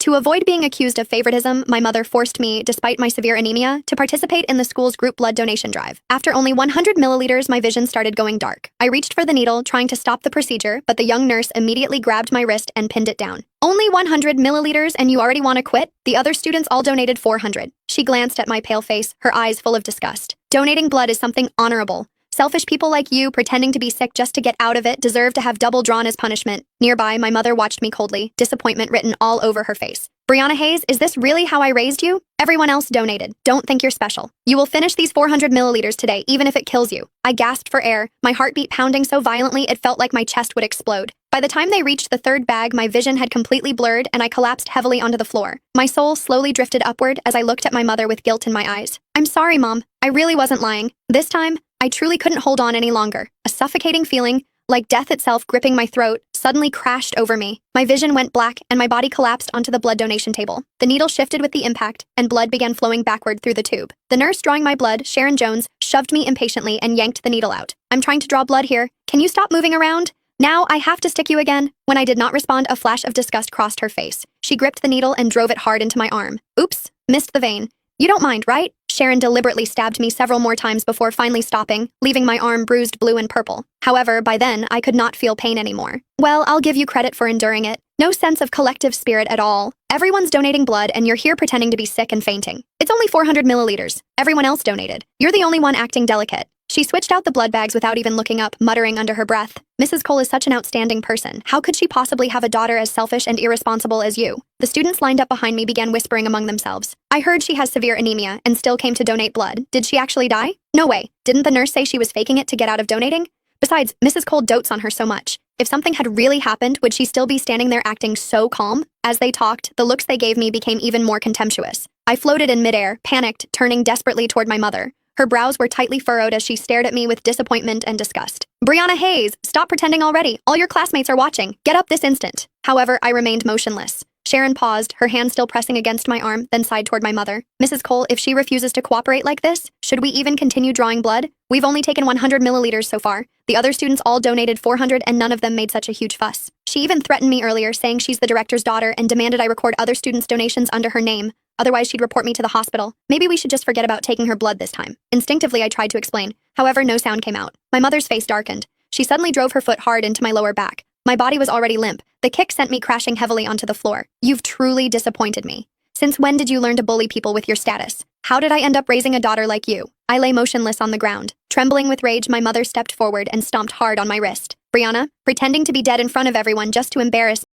To avoid being accused of favoritism, my mother forced me, despite my severe anemia, to participate in the school's group blood donation drive. After only 100 milliliters, my vision started going dark. I reached for the needle, trying to stop the procedure, but the young nurse immediately grabbed my wrist and pinned it down. Only 100 milliliters and you already want to quit? The other students all donated 400. She glanced at my pale face, her eyes full of disgust. Donating blood is something honorable. Selfish people like you, pretending to be sick just to get out of it, deserve to have double drawn as punishment. Nearby, my mother watched me coldly, disappointment written all over her face. Brianna Hayes, is this really how I raised you? Everyone else donated. Don't think you're special. You will finish these 400 milliliters today, even if it kills you. I gasped for air, my heartbeat pounding so violently it felt like my chest would explode. By the time they reached the third bag, my vision had completely blurred and I collapsed heavily onto the floor. My soul slowly drifted upward as I looked at my mother with guilt in my eyes. I'm sorry, Mom. I really wasn't lying. This time, I truly couldn't hold on any longer. A suffocating feeling, like death itself gripping my throat, suddenly crashed over me. My vision went black and my body collapsed onto the blood donation table. The needle shifted with the impact and blood began flowing backward through the tube. The nurse drawing my blood, Sharon Jones, shoved me impatiently and yanked the needle out. I'm trying to draw blood here. Can you stop moving around? Now I have to stick you again. When I did not respond, a flash of disgust crossed her face. She gripped the needle and drove it hard into my arm. Oops, missed the vein. You don't mind, right? Sharon deliberately stabbed me several more times before finally stopping, leaving my arm bruised blue and purple. However, by then, I could not feel pain anymore. Well, I'll give you credit for enduring it. No sense of collective spirit at all. Everyone's donating blood and you're here pretending to be sick and fainting. It's only 400 milliliters. Everyone else donated. You're the only one acting delicate. She switched out the blood bags without even looking up, muttering under her breath. Mrs. Cole is such an outstanding person. How could she possibly have a daughter as selfish and irresponsible as you? The students lined up behind me began whispering among themselves. I heard she has severe anemia and still came to donate blood. Did she actually die? No way. Didn't the nurse say she was faking it to get out of donating? Besides, Mrs. Cole dotes on her so much. If something had really happened, would she still be standing there acting so calm? As they talked, the looks they gave me became even more contemptuous. I floated in midair, panicked, turning desperately toward my mother. Her brows were tightly furrowed as she stared at me with disappointment and disgust. Brianna Hayes, stop pretending already. All your classmates are watching. Get up this instant. However, I remained motionless. Sharon paused, her hand still pressing against my arm, then sighed toward my mother. Mrs. Cole, if she refuses to cooperate like this, should we even continue drawing blood? We've only taken 100 milliliters so far. The other students all donated 400 and none of them made such a huge fuss. She even threatened me earlier, saying she's the director's daughter and demanded I record other students' donations under her name. Otherwise, she'd report me to the hospital. Maybe we should just forget about taking her blood this time. Instinctively, I tried to explain. However, no sound came out. My mother's face darkened. She suddenly drove her foot hard into my lower back. My body was already limp. The kick sent me crashing heavily onto the floor. You've truly disappointed me. Since when did you learn to bully people with your status? How did I end up raising a daughter like you? I lay motionless on the ground. Trembling with rage, my mother stepped forward and stomped hard on my wrist. Brianna, pretending to be dead in front of everyone just to embarrass